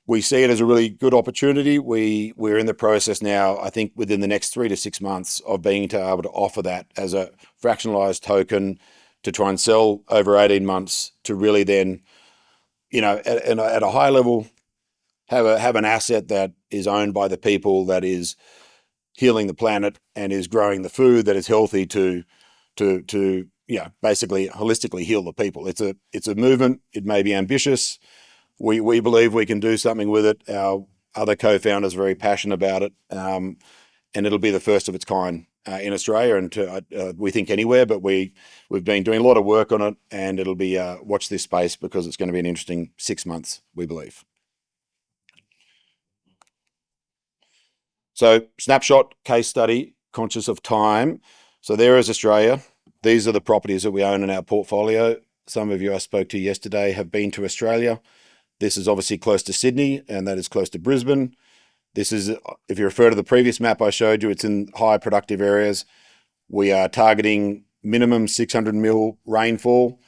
We see it as a really good opportunity. We're in the process now, I think within the next 3 to 6 months, of being able to offer that as a fractionalized token to try and sell over 18 months to really then, at a high level, have an asset that is owned by the people, that is healing the planet and is growing the food that is healthy to basically holistically heal the people. It's a movement. It may be ambitious. We believe we can do something with it. Our other co-founders are very passionate about it, and it'll be the first of its kind in Australia and we think anywhere. But we've been doing a lot of work on it, and it'll be watch this space because it's going to be an interesting 6 months, we believe. So snapshot, case study, conscious of time. So there is Australia. These are the properties that we own in our portfolio. Some of you I spoke to yesterday have been to Australia. This is obviously close to Sydney, and that is close to Brisbane. This is, if you refer to the previous map I showed you, it's in high productive areas. We are targeting minimum 600 mil rainfall.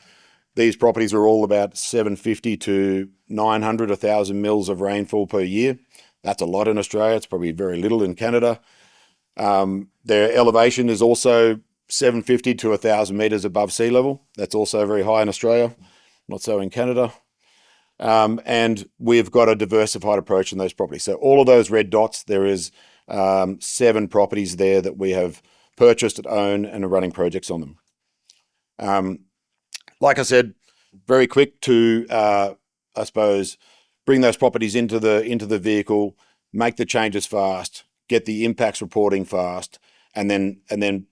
These properties are all about 750 to 900, 1,000 mils of rainfall per year. That's a lot in Australia. It's probably very little in Canada. Their elevation is also 750 to 1,000 metres above sea level. That's also very high in Australia, not so in Canada. And we've got a diversified approach in those properties. So all of those red dots, there is 7 properties there that we have purchased and own and are running projects on them. Like I said, very quick to, I suppose, bring those properties into the vehicle, make the changes fast, get the impacts reporting fast, and then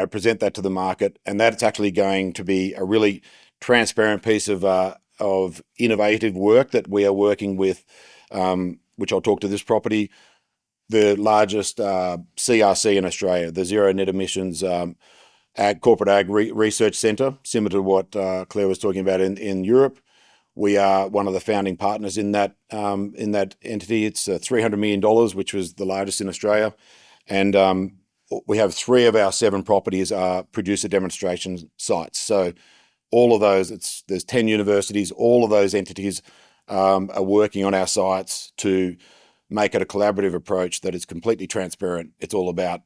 present that to the market. And that's actually going to be a really transparent piece of innovative work that we are working with, which I'll talk to this property, the largest CRC in Australia, the Zero Net Emissions Corporate Ag Research Centre, similar to what Claire was talking about in Europe. We are one of the founding partners in that entity. It's $300 million, which was the largest in Australia. And we have 3 of our 7 properties are producer demonstration sites. So all of those, there's 10 universities, all of those entities are working on our sites to make it a collaborative approach that is completely transparent. It's all about,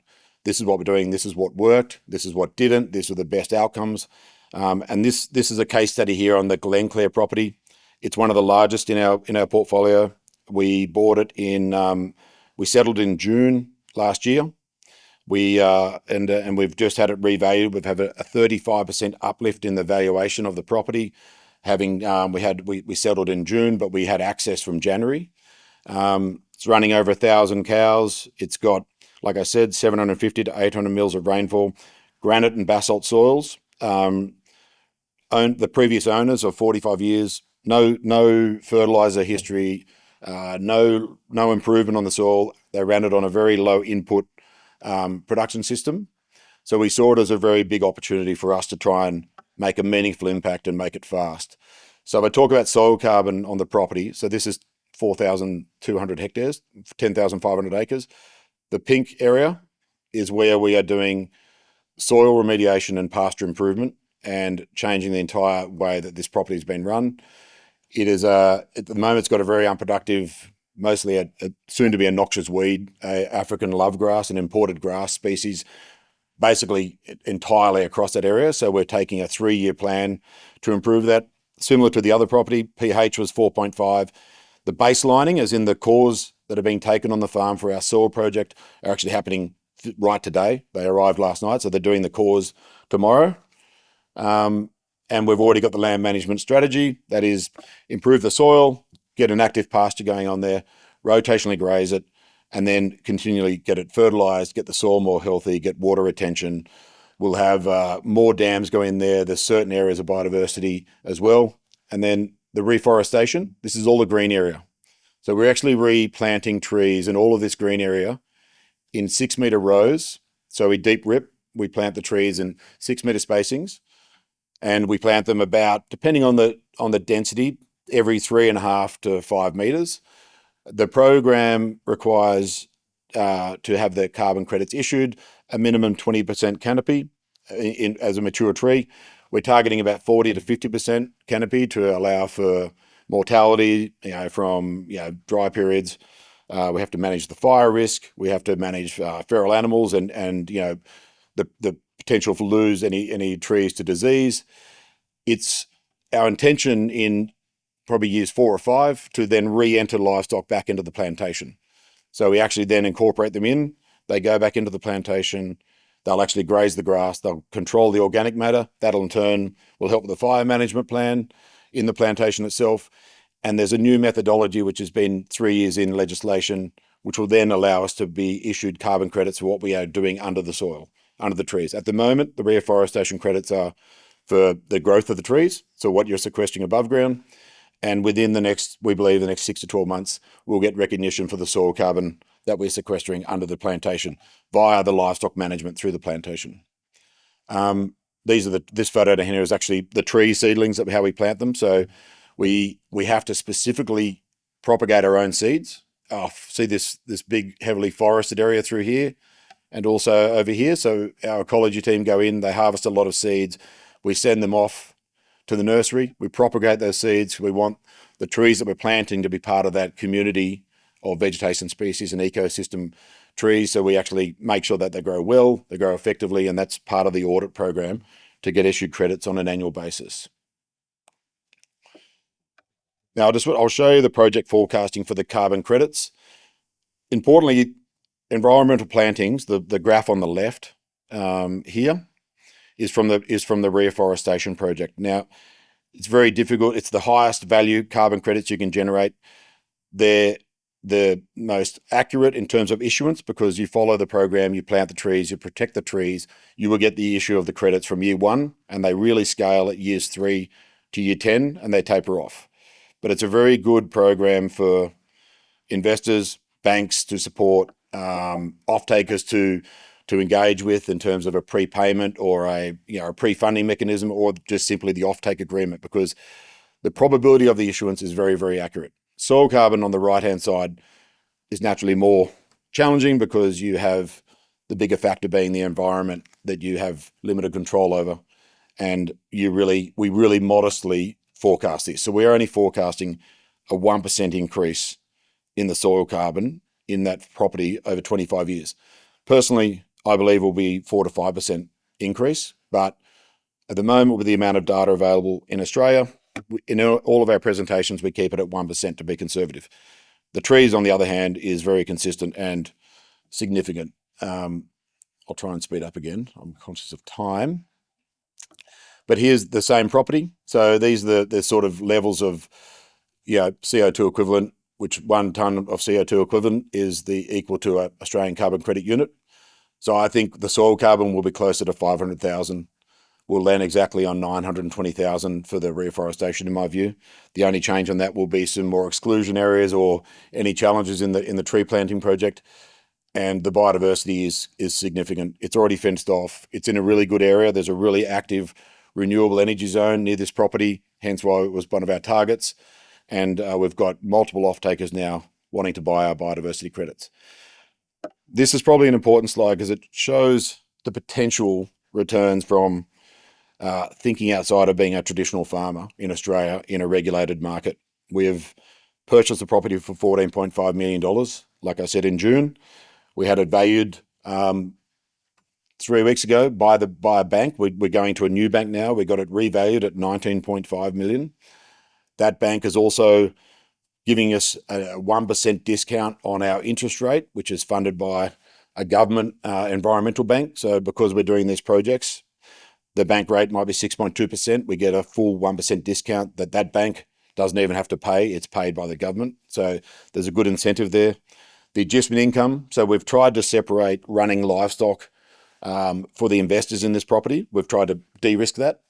this is what we're doing, this is what worked, this is what didn't, these are the best outcomes. And this is a case study here on the Glenclair property It's one of the largest in our portfolio. We bought it we settled in June last year. And we've just had it revalued. We've had a 35% uplift in the valuation of the property. We settled in June, but we had access from January. It's running over 1,000 cows. It's got, like I said, 750 to 800 mils of rainfall, granite and basalt soils. The previous owners of 45 years, no fertilizer history, no improvement on the soil. They ran it on a very low input production system. So we saw it as a very big opportunity for us to try and make a meaningful impact and make it fast. So if I talk about soil carbon on the property, so this is 4,200 hectares, 10,500 acres. The pink area is where we are doing soil remediation and pasture improvement and changing the entire way that this property has been run. It is at the moment it's got a very unproductive, mostly a soon to be a noxious weed, African love grass, an imported grass species, basically entirely across that area. So we're taking a 3-year plan to improve that. Similar to the other property, pH was 4.5. The baselining, as in the cores that are being taken on the farm for our soil project, are actually happening right today. They arrived last night, so they're doing the cores tomorrow. And we've already got the land management strategy. That is, improve the soil, get an active pasture going on there, rotationally graze it, and then continually get it fertilized, get the soil more healthy, get water retention. We'll have more dams go in there. There's certain areas of biodiversity as well. And then the reforestation, this is all the green area. So we're actually replanting trees in all of this green area in 6-meter rows. So we deep rip, we plant the trees in 6-meter spacings, and we plant them about, depending on the density, every 3.5 to 5 meters. The program requires to have the carbon credits issued, a minimum 20% canopy as a mature tree. We're targeting about 40 to 50% canopy to allow for mortality, from dry periods. We have to manage the fire risk. We have to manage feral animals and the potential for lose any trees to disease. It's our intention in probably years 4 or 5 to then re-enter livestock back into the plantation. So we actually then incorporate them in. They go back into the plantation. They'll actually graze the grass. They'll control the organic matter. That'll in turn will help with the fire management plan in the plantation itself. And there's a new methodology which has been 3 years in legislation, which will then allow us to be issued carbon credits for what we are doing under the soil, under the trees. At the moment, the reforestation credits are for the growth of the trees, so what you're sequestering above ground. And within we believe the next 6 to 12 months, we'll get recognition for the soil carbon that we're sequestering under the plantation via the livestock management through the plantation. This photo down here is actually the tree seedlings, how we plant them. So we have to specifically propagate our own seeds. See this big heavily forested area through here and also over here. So our ecology team go in, they harvest a lot of seeds. We send them off to the nursery. We propagate those seeds. We want the trees that we're planting to be part of that community of vegetation species and ecosystem trees. So we actually make sure that they grow well, they grow effectively, and that's part of the audit program to get issued credits on an annual basis. Now, I'll show you the project forecasting for the carbon credits. Importantly, environmental plantings, the graph on the left here, is from the reforestation project. Now, it's very difficult. It's the highest value carbon credits you can generate. They're the most accurate in terms of issuance because you follow the program, you plant the trees, you protect the trees, you will get the issue of the credits from year 1, and they really scale at years 3 to year 10, and they taper off. But it's a very good program for investors, banks to support, off-takers to engage with in terms of a prepayment or a pre-funding mechanism, or just simply the off-take agreement, because the probability of the issuance is very, very accurate. Soil carbon on the right-hand side is naturally more challenging because you have the bigger factor being the environment that you have limited control over, and we really modestly forecast this. So we're only forecasting a 1% increase in the soil carbon in that property over 25 years. Personally, I believe will be 4 to 5% increase, but at the moment with the amount of data available in Australia, in all of our presentations, we keep it at 1% to be conservative. The trees, on the other hand, is very consistent and significant. I'll try and speed up again. I'm conscious of time. But here's the same property. So these are the sort of levels of CO2 equivalent, which 1 tonne of CO2 equivalent is equal to an Australian carbon credit unit. So I think the soil carbon will be closer to 500,000. We'll land exactly on 920,000 for the reforestation, in my view. The only change on that will be some more exclusion areas or any challenges in the tree planting project. And the biodiversity is significant. It's already fenced off. It's in a really good area. There's a really active renewable energy zone near this property, hence why it was one of our targets. And we've got multiple off-takers now wanting to buy our biodiversity credits. This is probably an important slide because it shows the potential returns from thinking outside of being a traditional farmer in Australia in a regulated market. We have purchased the property for $14.5 million, like I said, in June. We had it valued 3 weeks ago by a bank. We're going to a new bank now. We got it revalued at $19.5 million. That bank is also giving us a 1% discount on our interest rate, which is funded by a government environmental bank. So because we're doing these projects, the bank rate might be 6.2%. We get a full 1% discount that bank doesn't even have to pay. It's paid by the government. So there's a good incentive there. The adjustment income. So we've tried to separate running livestock for the investors in this property. We've tried to de-risk that.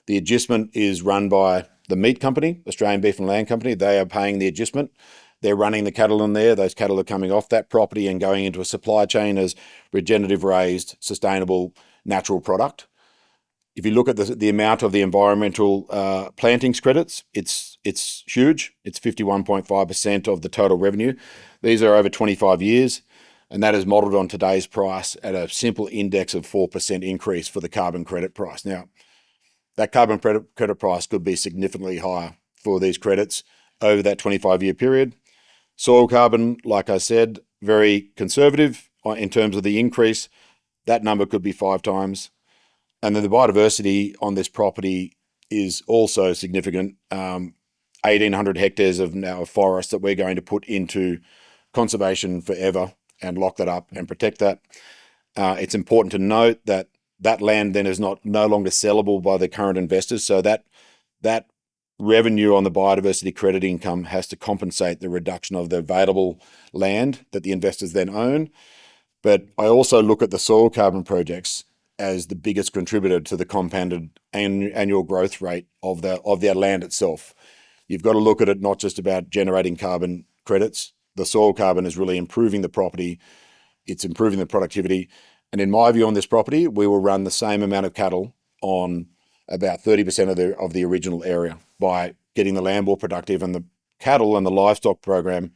The adjustment is run by the meat company, Australian Beef and Lamb Company. They are paying the adjustment. They're running the cattle in there. Those cattle are coming off that property and going into a supply chain as regenerative raised, sustainable, natural product. If you look at the amount of the environmental plantings credits, it's huge. It's 51.5% of the total revenue. These are over 25 years, and that is modelled on today's price at a simple index of 4% increase for the carbon credit price. Now, that carbon credit price could be significantly higher for these credits over that 25-year period. Soil carbon, like I said, very conservative in terms of the increase. That number could be 5 times. And then the biodiversity on this property is also significant. 1,800 hectares of now forest that we're going to put into conservation forever and lock that up and protect that. It's important to note that that land then is no longer sellable by the current investors. So that revenue on the biodiversity credit income has to compensate the reduction of the available land that the investors then own. But I also look at the soil carbon projects as the biggest contributor to the compounded annual growth rate of that land itself. You've got to look at it not just about generating carbon credits. The soil carbon is really improving the property. It's improving the productivity. And in my view on this property, we will run the same amount of cattle on about 30% of the original area by getting the land more productive, and the cattle and the livestock program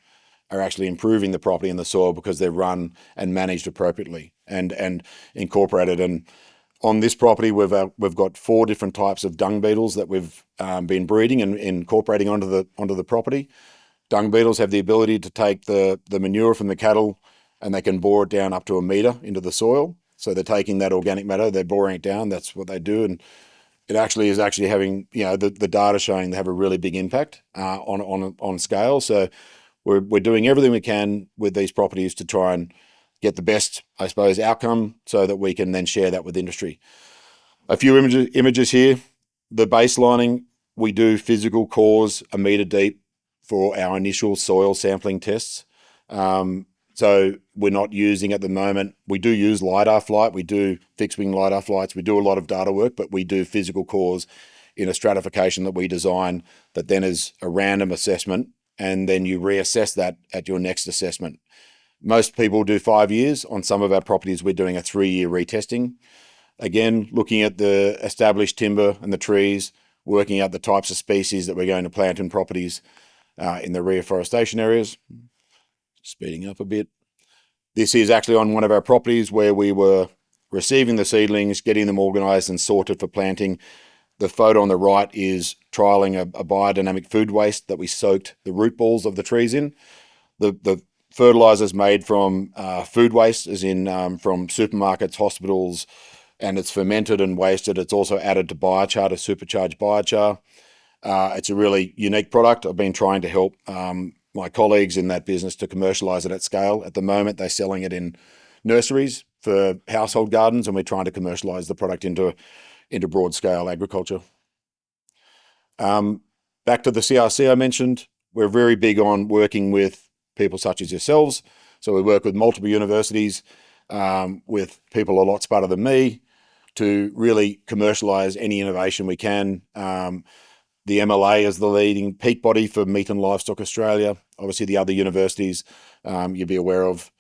are actually improving the property and the soil because they're run and managed appropriately and incorporated. And on this property, we've got 4 different types of dung beetles that we've been breeding and incorporating onto the property. Dung beetles have the ability to take the manure from the cattle and they can bore it down up to 1 metre into the soil. So they're taking that organic matter, they're boring it down. That's what they do. And it actually is having, the data showing they have a really big impact on scale. So we're doing everything we can with these properties to try and get the best, I suppose, outcome so that we can then share that with industry. A few images here. The baselining, we do physical cores 1 metre deep for our initial soil sampling tests. So we're not using at the moment, we do use LiDAR flight, we do fixed wing LiDAR flights, we do a lot of data work, but we do physical cores in a stratification that we design that then is a random assessment, and then you reassess that at your next assessment. Most people do 5 years. On some of our properties, we're doing a 3-year retesting. Again, looking at the established timber and the trees, working out the types of species that we're going to plant in properties in the reforestation areas. Speeding up a bit. This is actually on one of our properties where we were receiving the seedlings, getting them organised and sorted for planting. The photo on the right is trialling a biodynamic food waste that we soaked the root balls of the trees in. The fertilizers made from food waste, as in from supermarkets, hospitals, and it's fermented and wasted. It's also added to biochar to supercharge biochar. It's a really unique product. I've been trying to help my colleagues in that business to commercialise it at scale. At the moment, they're selling it in nurseries for household gardens, and we're trying to commercialise the product into broad-scale agriculture. Back to the CRC I mentioned, we're very big on working with people such as yourselves. So we work with multiple universities, with people a lot smarter than me, to really commercialise any innovation we can. The MLA is the leading peak body for Meat and Livestock Australia. Obviously, the other universities you'll be aware of.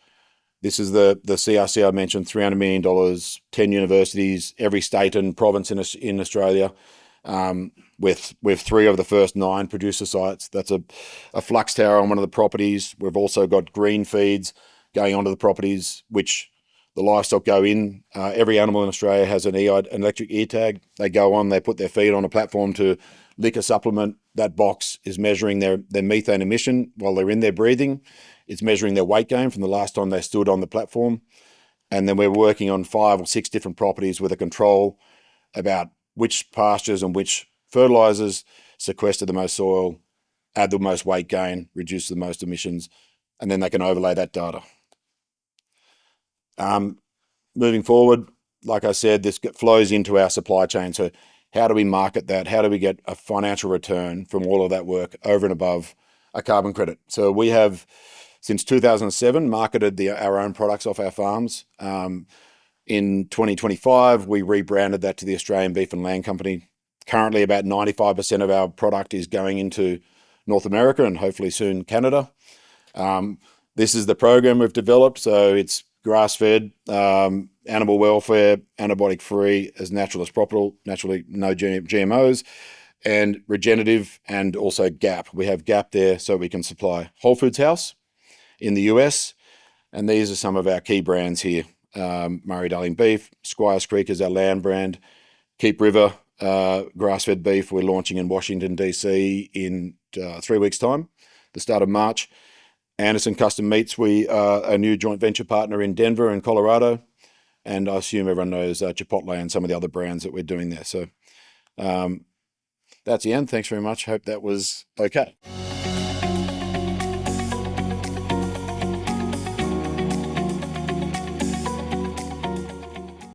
This is the CRC I mentioned, $300 million, 10 universities, every state and province in Australia, with 3 of the first 9 producer sites. That's a flux tower on one of the properties. We've also got green feeds going onto the properties, which the livestock go in. Every animal in Australia has an electric ear tag. They go on, they put their feed on a platform to lick a supplement. That box is measuring their methane emission while they're in there breathing. It's measuring their weight gain from the last time they stood on the platform. And then we're working on 5 or 6 different properties with a control about which pastures and which fertilizers sequester the most soil, add the most weight gain, reduce the most emissions, and then they can overlay that data. Moving forward, like I said, this flows into our supply chain. So how do we market that? How do we get a financial return from all of that work over and above a carbon credit? So we have, since 2007, marketed our own products off our farms. In 2025, we rebranded that to the Australian Beef and Lamb Company. Currently, about 95% of our product is going into North America and hopefully soon Canada. This is the program we've developed. So it's grass-fed, animal welfare, antibiotic-free, as natural as possible, naturally no GMOs, and regenerative, and also GAP. We have GAP there so we can supply Whole Foods House in the US. And these are some of our key brands here. Murray Darling Beef, Squires Creek is our land brand, Keep River, grass-fed beef we're launching in Washington, DC in 3 weeks' time, the start of March. Anderson Custom Meats, we are a new joint venture partner in Denver and Colorado. And I assume everyone knows Chipotle and some of the other brands that we're doing there. So that's the end. Thanks very much. Hope that was okay.